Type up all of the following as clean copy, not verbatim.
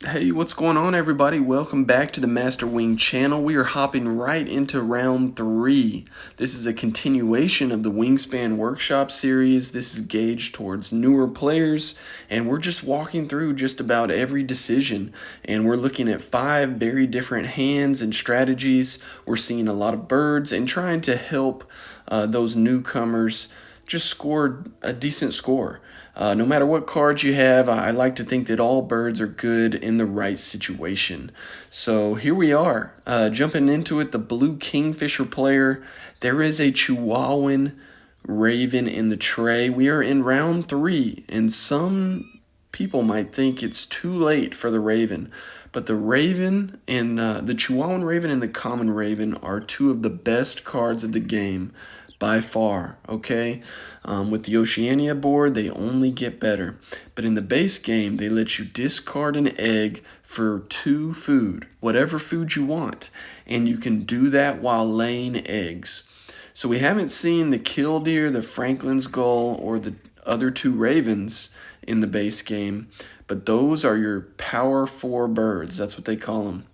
Hey, what's going on, everybody? Welcome back to the Master Wing channel. We are hopping right into round 3. This is a continuation of the Wingspan workshop series. This is gauged towards newer players, and we're just walking through just about every decision. And we're looking at 5 very different hands and strategies. We're seeing a lot of birds and trying to help those newcomers just score a decent score. No matter what cards you have, I like to think that all birds are good in the right situation. So here we are, jumping into it, the blue kingfisher player. There is a Chihuahuan raven in the tray. We are in round 3, and some people might think it's too late for the raven. But the raven and the Chihuahuan raven and the common raven are 2 of the best cards of the game by far, okay? With the Oceania board, they only get better. But in the base game, they let you discard an egg for 2 food, whatever food you want. And you can do that while laying eggs. So we haven't seen the killdeer, the Franklin's gull, or the other 2 ravens in the base game. But those are your power 4 birds. That's what they call them.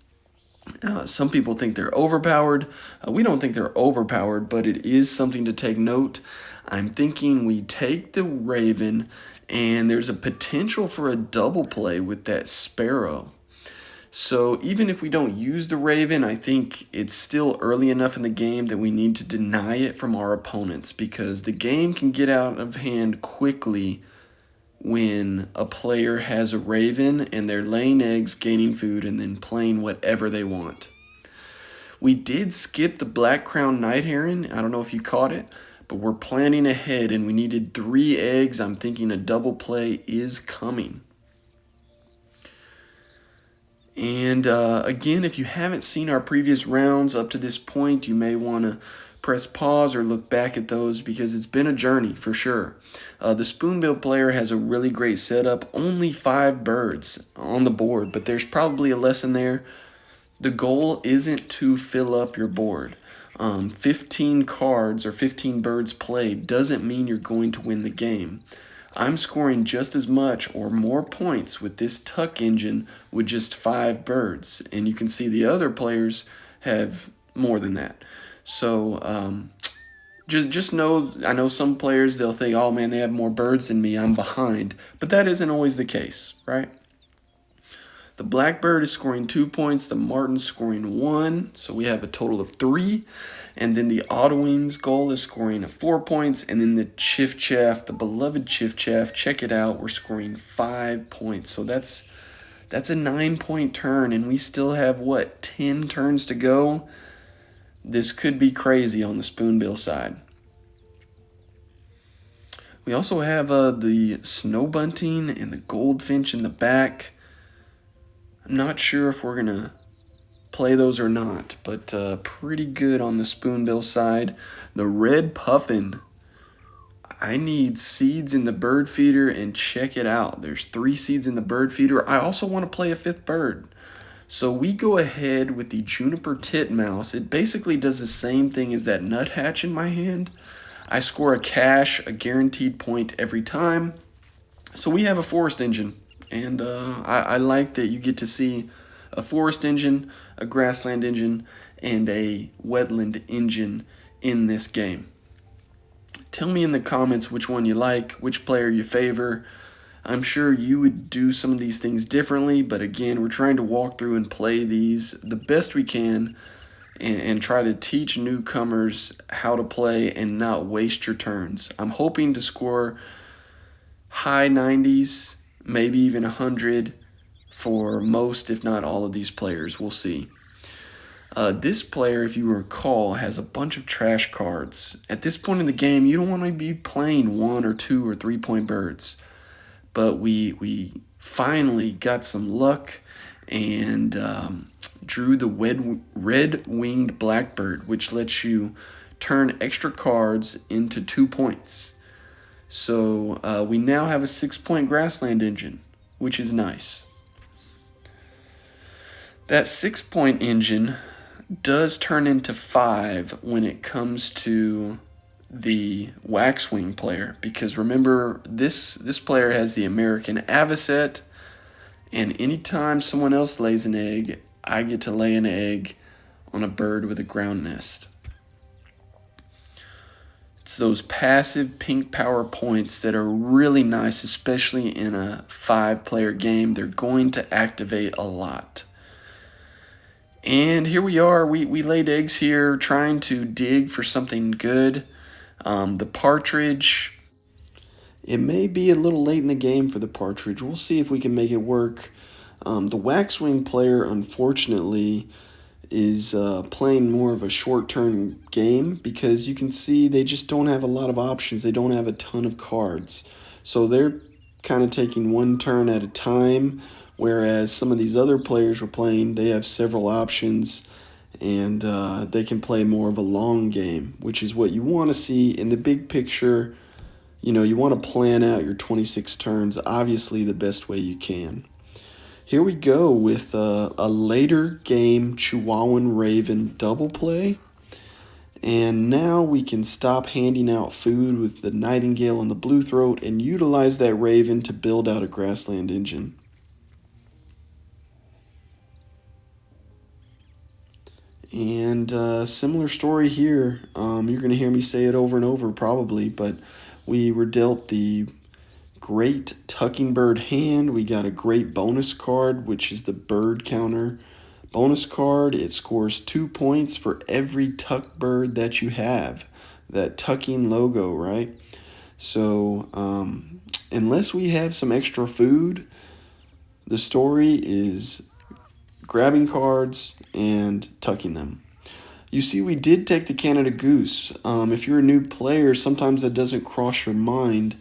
Some people think they're overpowered. We don't think they're overpowered, but it is something to take note. I'm thinking we take the raven, and there's a potential for a double play with that sparrow. So even if we don't use the raven, I think it's still early enough in the game that we need to deny it from our opponents, because the game can get out of hand quickly when a player has a raven and they're laying eggs, gaining food, and then playing whatever they want. We did skip the black crown night heron. I don't know if you caught it, but we're planning ahead and we needed 3 eggs. I'm thinking a double play is coming. And again, if you haven't seen our previous rounds up to this point, you may want to press pause or look back at those, because it's been a journey for sure. The spoonbill player has a really great setup. Only 5 birds on the board, but there's probably a lesson there. The goal isn't to fill up your board. 15 cards or 15 birds played doesn't mean you're going to win the game. I'm scoring just as much or more points with this tuck engine with just 5 birds. And you can see the other players have more than that. So just know, I know some players, they'll think, oh man, they have more birds than me, I'm behind. But that isn't always the case, right? The blackbird is scoring 2 points, the martin's scoring 1, so we have a total of 3. And then the Ottawing's gull is scoring 4 points, and then the chiffchaff, the beloved chiffchaff, check it out, we're scoring 5 points. So that's a 9-point turn, and we still have, what, 10 turns to go? This could be crazy on the spoonbill side. We also have the snow bunting and the goldfinch in the back. I'm not sure if we're going to play those or not, but pretty good on the spoonbill side. The red puffin. I need seeds in the bird feeder, and check it out. There's 3 seeds in the bird feeder. I also want to play a 5th bird. So we go ahead with the juniper titmouse. It basically does the same thing as that nuthatch in my hand. I score a cash, a guaranteed point every time. So we have a forest engine, and I like that you get to see a forest engine, a grassland engine, and a wetland engine in this game. Tell me in the comments which one you like, which player you favor. I'm sure you would do some of these things differently, but again, we're trying to walk through and play these the best we can, and try to teach newcomers how to play and not waste your turns. I'm hoping to score high 90s, maybe even 100 for most, if not all, of these players. We'll see. This player, if you recall, has a bunch of trash cards. At this point in the game, you don't want to be playing 1 or 2 or 3-point birds. But we finally got some luck and drew the red-winged blackbird, which lets you turn extra cards into 2 points. So we now have a 6-point grassland engine, which is nice. That 6-point engine does turn into 5 when it comes to the waxwing player, because remember, this player has the American Avocet, And anytime someone else lays an egg, I get to lay an egg on a bird with a ground nest. It's those passive pink power points that are really nice, especially in a 5-player game. They're going to activate a lot. And here we are. We laid eggs here trying to dig for something good. The partridge, it may be a little late in the game for the partridge. We'll see if we can make it work. The waxwing player, unfortunately, is playing more of a short-term game because you can see they just don't have a lot of options. They don't have a ton of cards. So they're kind of taking one turn at a time, whereas some of these other players we're playing, they have several options, and they can play more of a long game, which is what you want to see in the big picture. You know, you want to plan out your 26 turns, obviously the best way you can. Here we go with a later game Chihuahuan Raven double play. And now we can stop handing out food with the Nightingale and the Blue Throat and utilize that Raven to build out a grassland engine. And similar story here. You're going to hear me say it over and over probably, but we were dealt the great Tucking Bird hand. We got a great bonus card, which is the Bird Counter bonus card. It scores 2 points for every tuck bird that you have. That tucking logo, right? So unless we have some extra food, the story is grabbing cards and tucking them. You see, we did take the Canada Goose. If you're a new player, sometimes that doesn't cross your mind,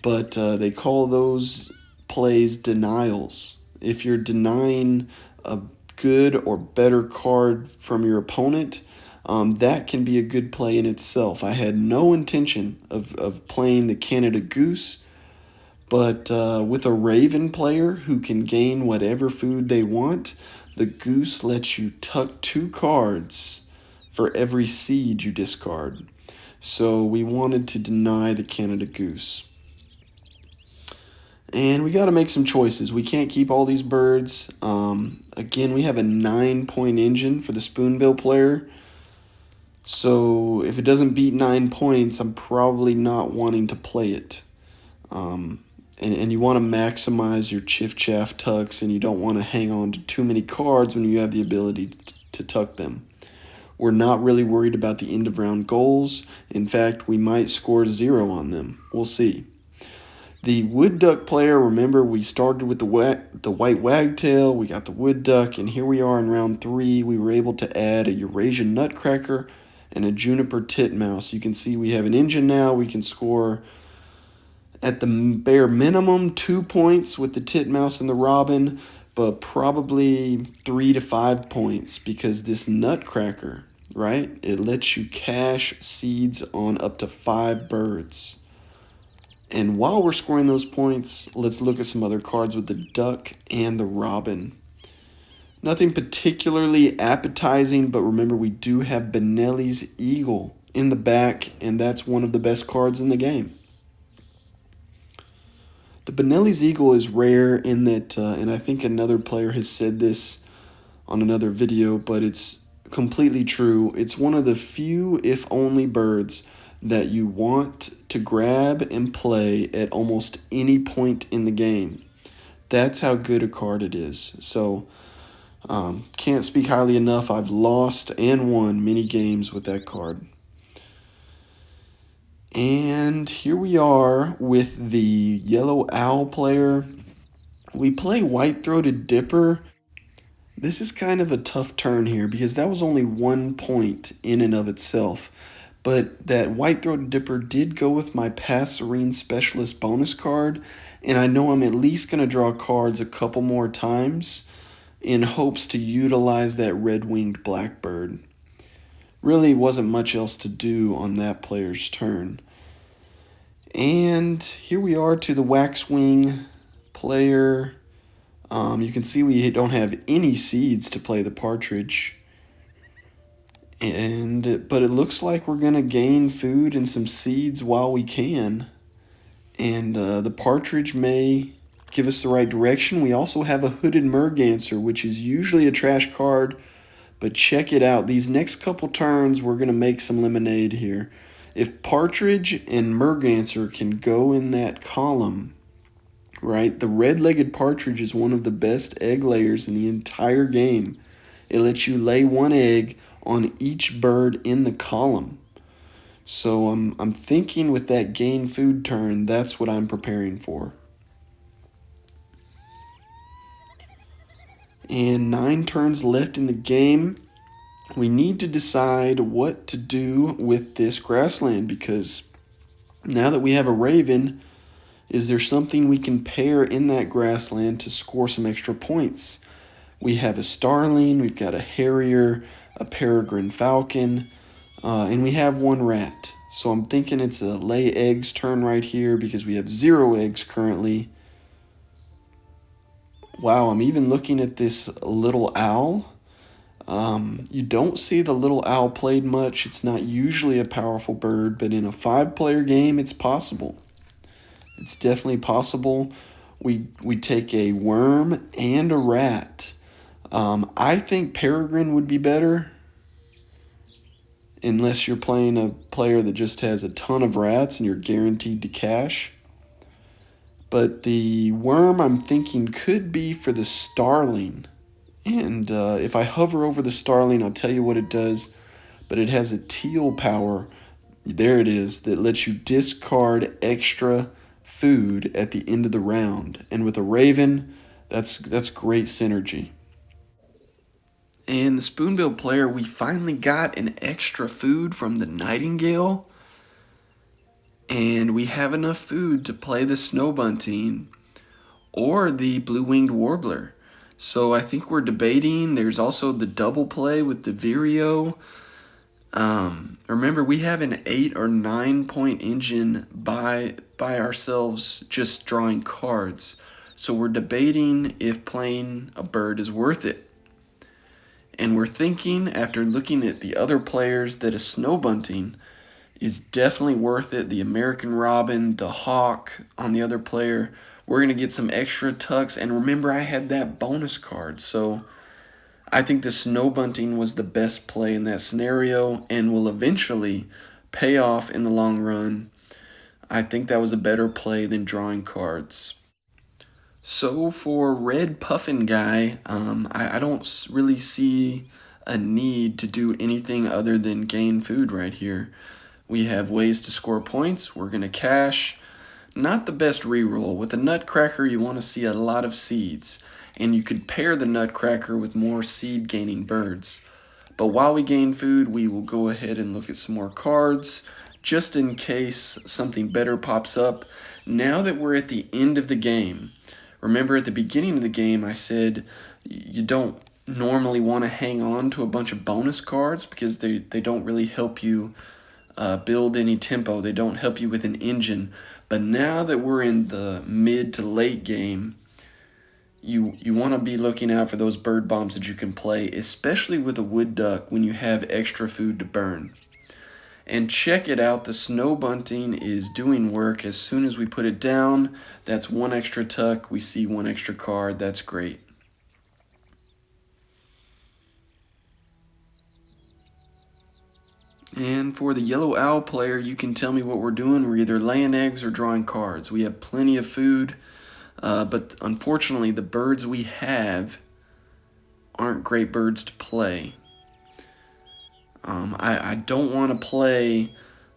but they call those plays denials. If you're denying a good or better card from your opponent, that can be a good play in itself. I had no intention of playing the Canada Goose, but with a Raven player who can gain whatever food they want, the Goose lets you tuck 2 cards for every seed you discard. So we wanted to deny the Canada Goose. And we got to make some choices. We can't keep all these birds. Again, we have a 9-point engine for the Spoonbill player. So if it doesn't beat 9 points, I'm probably not wanting to play it. And you want to maximize your Chiff Chaff tucks, and you don't want to hang on to too many cards when you have the ability to tuck them. We're not really worried about the end of round goals. In fact, we might score 0 on them. We'll see. The Wood Duck player, remember we started with the White Wagtail, we got the Wood Duck, and here we are in round 3. We were able to add a Eurasian Nutcracker and a Juniper Titmouse. You can see we have an engine now. We can score at the bare minimum 2 points with the Titmouse and the Robin, but probably 3 to 5 points because this Nutcracker, right? It lets you cash seeds on up to 5 birds. And while we're scoring those points, let's look at some other cards with the Duck and the Robin. Nothing particularly appetizing, but remember we do have Benelli's Eagle in the back, and that's one of the best cards in the game. The Benelli's Eagle is rare in that, and I think another player has said this on another video, but it's completely true. It's one of the few, if only, birds that you want to grab and play at almost any point in the game. That's how good a card it is. So, can't speak highly enough. I've lost and won many games with that card. And here we are with the Yellow Owl player. We play White-Throated Dipper. This is kind of a tough turn here because that was only 1 point in and of itself. But that White-Throated Dipper did go with my Passerine Specialist bonus card, and I know I'm at least going to draw cards a couple more times in hopes to utilize that Red-Winged Blackbird. Really wasn't much else to do on that player's turn. And here we are to the Waxwing player. You can see we don't have any seeds to play the Partridge. But it looks like we're going to gain food and some seeds while we can. And the Partridge may give us the right direction. We also have a Hooded Merganser, which is usually a trash card, but check it out. These next couple turns, we're going to make some lemonade here. If Partridge and Merganser can go in that column, right, the red-legged partridge is one of the best egg layers in the entire game. It lets you lay one egg on each bird in the column. So I'm thinking with that gain food turn, that's what I'm preparing for. And 9 turns left in the game. We need to decide what to do with this grassland, because now that we have a raven, is there something we can pair in that grassland to score some extra points? We have a starling, we've got a harrier, a peregrine falcon, and we have 1 rat. So I'm thinking it's a lay eggs turn right here because we have 0 eggs currently. Wow, I'm even looking at this little owl. You don't see the little owl played much. It's not usually a powerful bird, but in a 5-player game, it's possible. It's definitely possible. We take a worm and a rat. I think peregrine would be better, unless you're playing a player that just has a ton of rats and you're guaranteed to cash. But the worm, I'm thinking, could be for the starling. And if I hover over the starling, I'll tell you what it does. But it has a teal power, there it is, that lets you discard extra food at the end of the round. And with a raven, that's great synergy. And the spoonbill player, we finally got an extra food from the nightingale. And we have enough food to play the snow bunting or the blue-winged warbler. So I think we're debating. There's also the double play with the vireo. Remember, we have an 8 or 9 point engine by ourselves just drawing cards. So we're debating if playing a bird is worth it. And we're thinking, after looking at the other players, that a snow bunting is definitely worth it. The American robin, the hawk on the other player. We're going to get some extra tucks. And remember, I had that bonus card. So I think the snow bunting was the best play in that scenario and will eventually pay off in the long run. I think that was a better play than drawing cards. So for red puffin guy, I don't really see a need to do anything other than gain food right here. We have ways to score points. We're going to cash. Not the best reroll. With a nutcracker, you want to see a lot of seeds. And you could pair the nutcracker with more seed gaining birds. But while we gain food, we will go ahead and look at some more cards, just in case something better pops up. Now that we're at the end of the game, remember at the beginning of the game I said you don't normally want to hang on to a bunch of bonus cards because they don't really help you build any tempo. They don't help you with an engine. But now that we're in the mid to late game, you want to be looking out for those bird bombs that you can play, especially with a wood duck when you have extra food to burn. And check it out, the snow bunting is doing work. As soon as we put it down, that's 1 extra tuck. We see 1 extra card. That's great. And for the yellow owl player, you can tell me what we're doing. We're either laying eggs or drawing cards. We have plenty of food, but unfortunately the birds we have aren't great birds to play. I don't want to play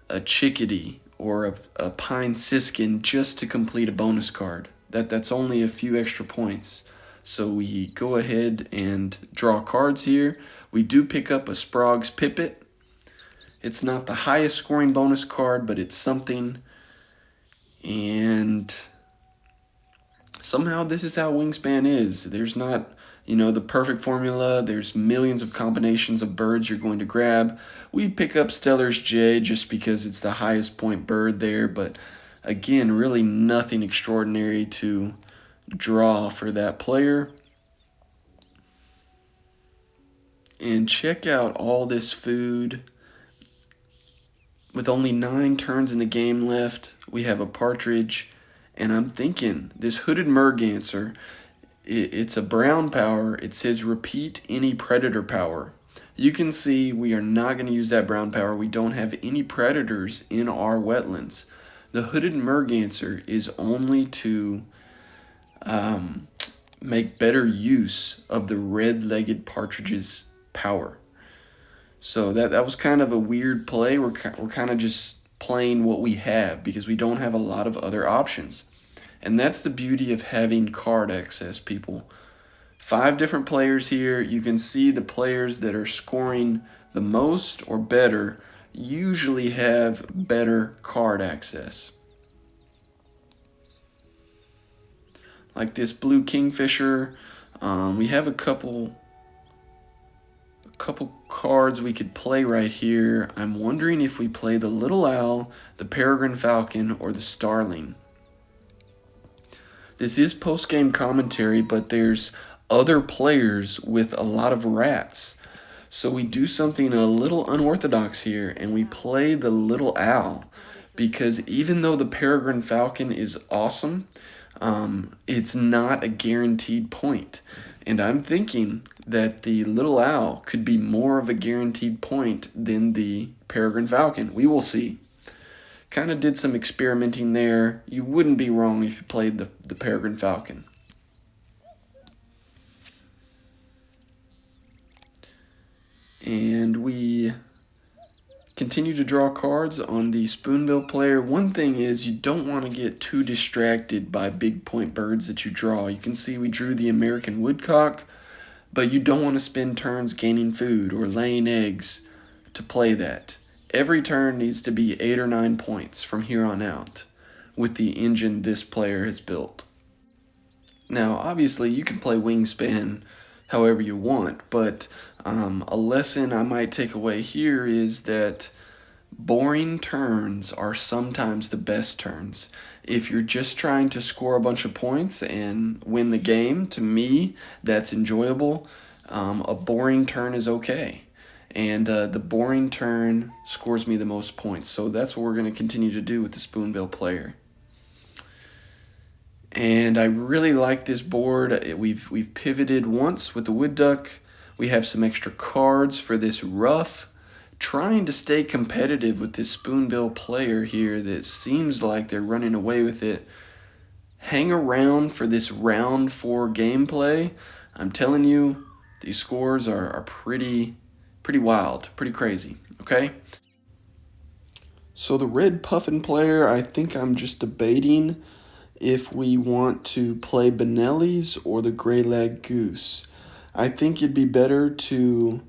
a chickadee or a pine siskin just to complete a bonus card. That's only a few extra points. So we go ahead and draw cards here. We do pick up a Sprague's Pipit. It's not the highest scoring bonus card, but it's something. And somehow this is how Wingspan is. There's not, the perfect formula. There's millions of combinations of birds you're going to grab. We pick up Stellar's Jay just because it's the highest point bird there, but again, really nothing extraordinary to draw for that player. And check out all this food. With only 9 turns in the game left, we have a partridge And I'm thinking, this hooded merganser, it's a brown power. It says repeat any predator power. You can see we are not going to use that brown power. We don't have any predators in our wetlands. The hooded merganser is only to make better use of the red-legged partridge's power. So that was kind of a weird play. We're kind of just playing what we have because we don't have a lot of other options. And that's the beauty of having card access, people. 5 different players here. You can see the players that are scoring the most or better usually have better card access. Like this blue kingfisher, we have a couple cards we could play right here. I'm wondering if we play the little owl, the peregrine falcon, or the starling. This is post-game commentary, but there's other players with a lot of rats. So we do something a little unorthodox here, and we play the little owl. Because even though the peregrine falcon is awesome, it's not a guaranteed point. And I'm thinking that the little owl could be more of a guaranteed point than the peregrine falcon. We will see. Kind of did some experimenting there. You wouldn't be wrong if you played the peregrine falcon. And we continue to draw cards on the spoonbill player. One thing is you don't want to get too distracted by big point birds that you draw. You can see we drew the American woodcock, but you don't want to spend turns gaining food or laying eggs to play that. Every turn needs to be 8 or 9 points from here on out with the engine this player has built. Now, obviously, you can play Wingspan however you want, but a lesson I might take away here is that boring turns are sometimes the best turns. If you're just trying to score a bunch of points and win the game, to me, that's enjoyable. A boring turn is okay. And the boring turn scores me the most points. So that's what we're going to continue to do with the spoonbill player. And I really like this board. We've pivoted once with the wood duck. We have some extra cards for this rough. Trying to stay competitive with this spoonbill player here that seems like they're running away with it. Hang around for this round 4 gameplay. I'm telling you, these scores are pretty wild, pretty crazy, okay? So the red puffin player, I think I'm just debating if we want to play Benelli's or the gray lag goose. I think it'd be better to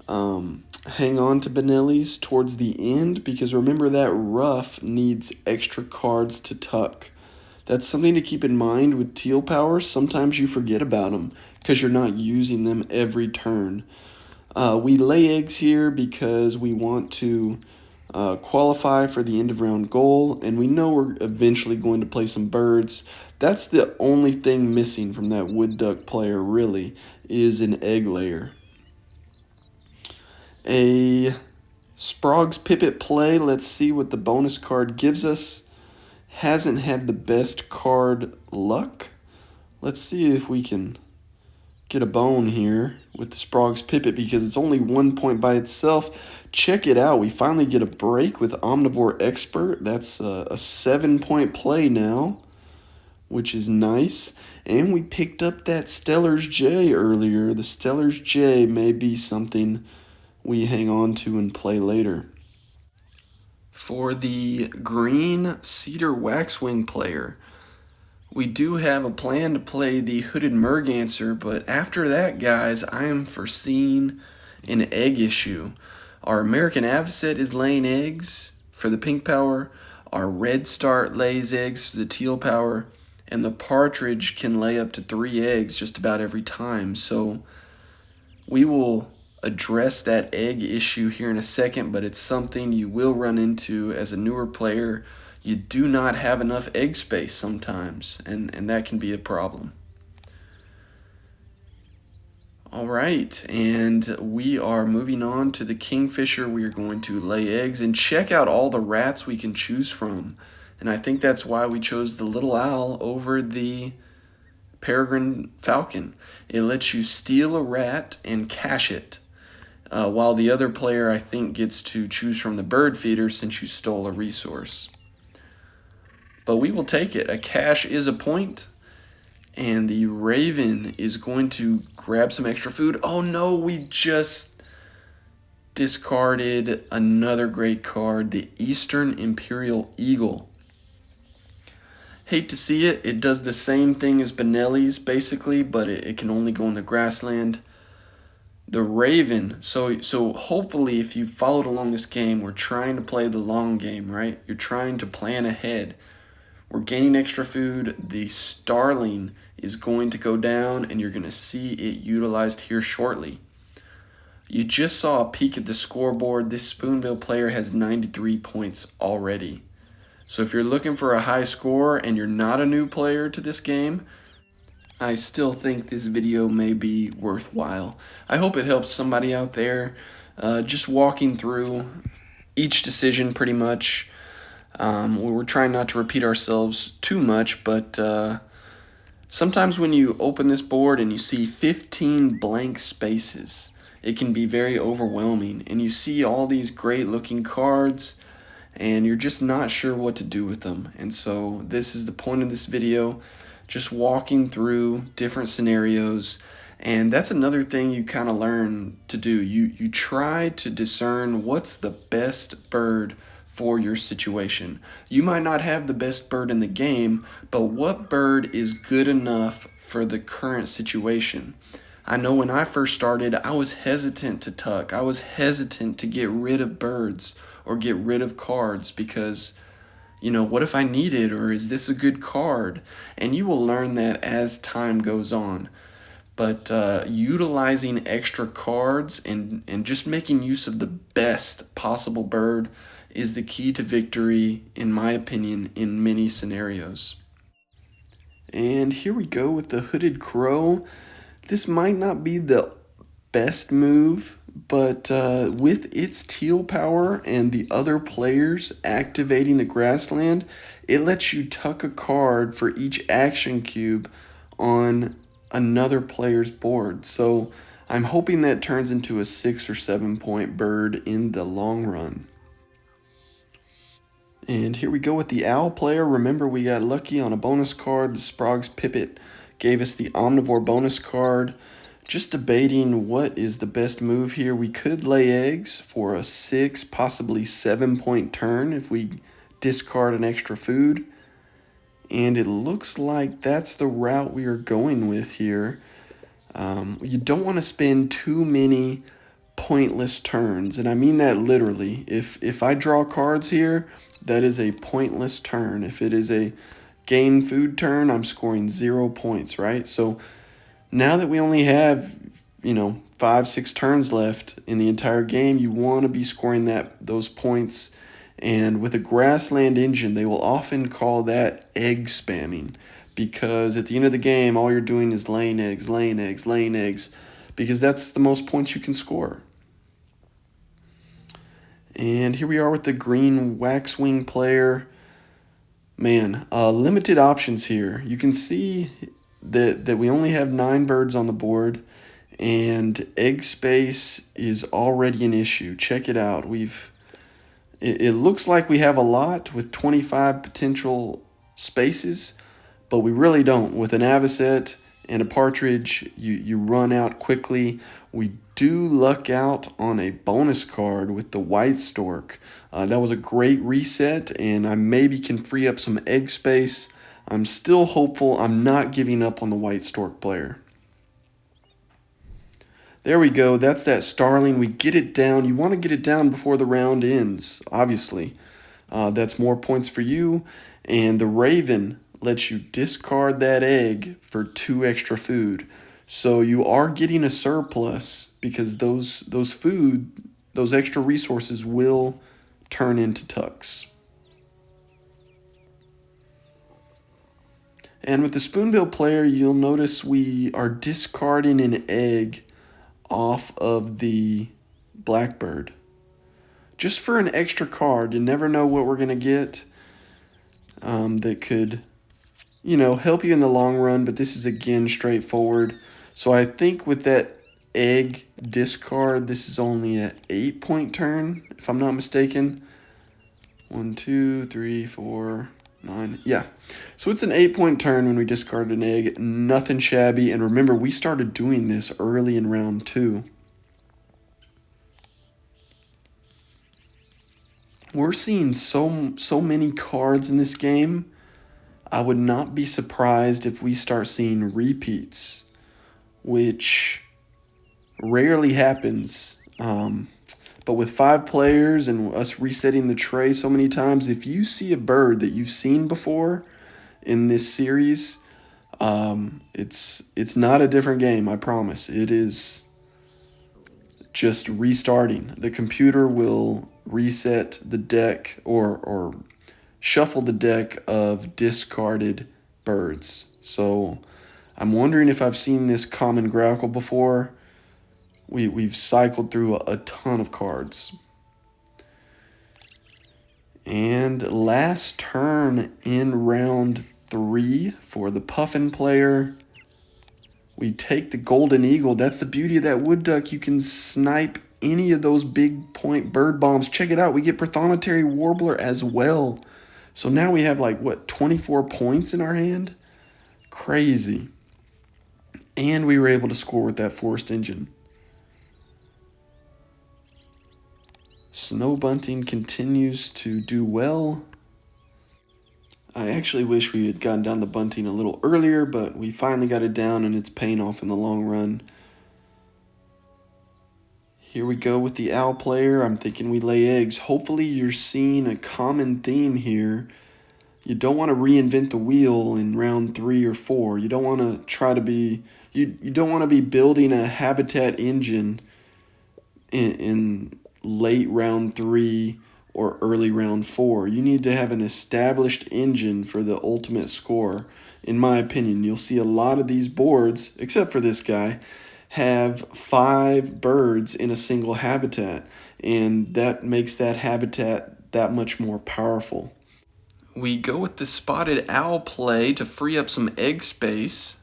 hang on to Benelli's towards the end because remember that rough needs extra cards to tuck. That's something to keep in mind with teal powers. Sometimes you forget about them because you're not using them every turn. We lay eggs here because we want to qualify for the end of round goal, and we know we're eventually going to play some birds. That's the only thing missing from that wood duck player, really, is an egg layer. A Sprague's Pipit play, let's see what the bonus card gives us. Hasn't had the best card luck. Let's see if we can get a bone here with the Sprague's Pipit because it's only 1 point by itself. Check it out. We finally get a break with Omnivore Expert. That's a 7-point play now, which is nice. And we picked up that Stellar's J earlier. The Stellar's J may be something we hang on to and play later. For the green Cedar Waxwing player, we do have a plan to play the Hooded Merganser, but after that, guys, I am foreseeing an egg issue. Our American Avocet is laying eggs for the pink power, our Red Start lays eggs for the teal power, and the Partridge can lay up to 3 eggs just about every time. So we will address that egg issue here in a second, but it's something you will run into as a newer player. You do not have enough egg space sometimes, and that can be a problem. All right, and we are moving on to the Kingfisher. We are going to lay eggs and check out all the rats we can choose from. And I think that's why we chose the little owl over the peregrine falcon. It lets you steal a rat and cache it, while the other player, I think, gets to choose from the bird feeder since you stole a resource. But we will take it. A cache is a point, and the raven is going to grab some extra food. Oh no, we just discarded another great card, the Eastern Imperial Eagle. Hate to see it. It does the same thing as Benelli's basically, but it can only go in the grassland. The Raven, so hopefully if you followed along this game, we're trying to play the long game, right? You're trying to plan ahead. We're gaining extra food. The Starling is going to go down, and you're going to see it utilized here shortly. You just saw a peek at the scoreboard. This Spoonbill player has 93 points already. So if you're looking for a high score and you're not a new player to this game, I still think this video may be worthwhile. I hope it helps somebody out there. Just walking through each decision pretty much. We're trying not to repeat ourselves too much, but sometimes when you open this board and you see 15 blank spaces, it can be very overwhelming. And you see all these great looking cards, and you're just not sure what to do with them. And so this is the point of this video, just walking through different scenarios. And that's another thing you kind of learn to do. You try to discern what's the best bird for your situation. You might not have the best bird in the game, but what bird is good enough for the current situation? I know when I first started, I was hesitant to tuck. I was hesitant to get rid of birds or get rid of cards because, what if I need it, or is this a good card? And you will learn that as time goes on. But utilizing extra cards and just making use of the best possible bird is the key to victory, in my opinion, in many scenarios. And here we go with the Hooded Crow. This might not be the best move, but with its teal power and the other players activating the grassland, it lets you tuck a card for each action cube on another player's board. So I'm hoping that turns into a 6 or 7 point bird in the long run. And here we go with the owl player. Remember, we got lucky on a bonus card. The Sprog's Pipit gave us the Omnivore bonus card. Just debating what is the best move here. We could lay eggs for a 6, possibly 7 point turn if we discard an extra food. And it looks like that's the route we are going with here. You don't want to spend too many pointless turns, and I mean that literally. If I draw cards here, that is a pointless turn. If it is a gain food turn, I'm scoring 0 points, right? So now that we only have, 5-6 turns left in the entire game, you want to be scoring those points. And with a grassland engine, they will often call that egg spamming, because at the end of the game, all you're doing is laying eggs, because that's the most points you can score. And here we are with the green Waxwing player. Man, limited options here. You can see that we only have 9 birds on the board, and egg space is already an issue. Check it out. It looks like we have a lot with 25 potential spaces, but we really don't. With an avocet and a partridge, you run out quickly. We do luck out on a bonus card with the white stork. That was a great reset, and I maybe can free up some egg space. I'm still hopeful. I'm not giving up on the white stork player. There we go. That's that starling. We get it down. You want to get it down before the round ends, obviously. That's more points for you. And the raven lets you discard that egg for 2 extra food. So you are getting a surplus because those extra resources will turn into tucks. And with the Spoonbill player, you'll notice we are discarding an egg off of the blackbird. Just for an extra card. You never know what we're going to get. that could, help you in the long run, but this is again straightforward. So I think with that egg discard, this is only an 8-point turn, if I'm not mistaken. 1, 2, 3, 4, 9. Yeah. So it's an 8-point turn when we discard an egg. Nothing shabby. And remember, we started doing this early in round 2. We're seeing so many cards in this game. I would not be surprised if we start seeing repeats, which rarely happens. But with 5 players and us resetting the tray so many times, if you see a bird that you've seen before in this series, it's not a different game, I promise. It is just restarting. The computer will reset the deck or shuffle the deck of discarded birds. So I'm wondering if I've seen this common grackle before. We've cycled through a ton of cards. And last turn in round 3 for the Puffin player. We take the Golden Eagle. That's the beauty of that wood duck. You can snipe any of those big point bird bombs. Check it out. We get Prothonotary Warbler as well. So now we have 24 points in our hand? Crazy. And we were able to score with that Forest Engine. Snow Bunting continues to do well. I actually wish we had gotten down the bunting a little earlier, but we finally got it down and it's paying off in the long run. Here we go with the owl player. I'm thinking we lay eggs. Hopefully you're seeing a common theme here. You don't want to reinvent the wheel in round 3 or 4. You don't want to try to be... You don't want to be building a habitat engine in late round 3 or early round 4. You need to have an established engine for the ultimate score. In my opinion, you'll see a lot of these boards, except for this guy, have 5 birds in a single habitat, and that makes that habitat that much more powerful. We go with the spotted owl play to free up some egg space.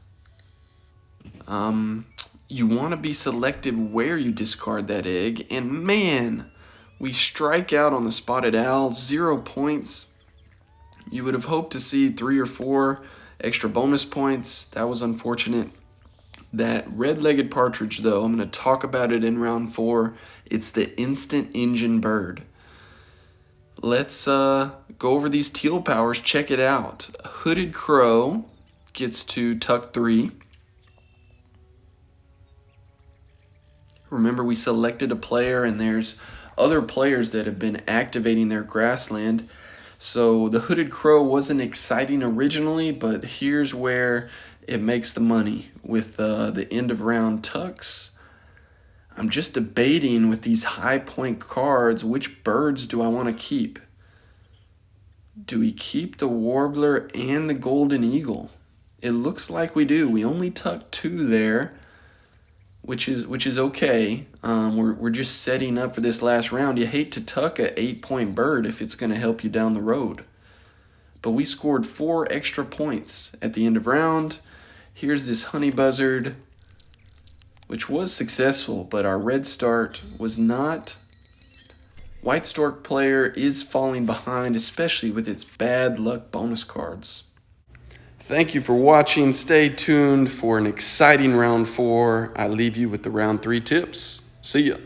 You want to be selective where you discard that egg, and man, we strike out on the spotted owl, 0 points. You would have hoped to see 3 or 4 extra bonus points. That was unfortunate. That red-legged partridge, though, I'm going to talk about it in round 4. It's the instant engine bird. Let's go over these teal powers. Check it out. Hooded crow gets to tuck 3. Remember, we selected a player, and there's other players that have been activating their grassland. So the hooded crow wasn't exciting originally, but here's where it makes the money with the end of round tucks. I'm just debating with these high point cards, which birds do I want to keep? Do we keep the warbler and the golden eagle? It looks like we do. We only tuck 2 there, which is okay. We're just setting up for this last round. You hate to tuck a 8-point bird if it's going to help you down the road. But we scored 4 extra points at the end of round. Here's this honey buzzard, which was successful, but our red start was not. White stork player is falling behind, especially with its bad luck bonus cards. Thank you for watching. Stay tuned for an exciting round 4. I leave you with the round 3 tips. See ya.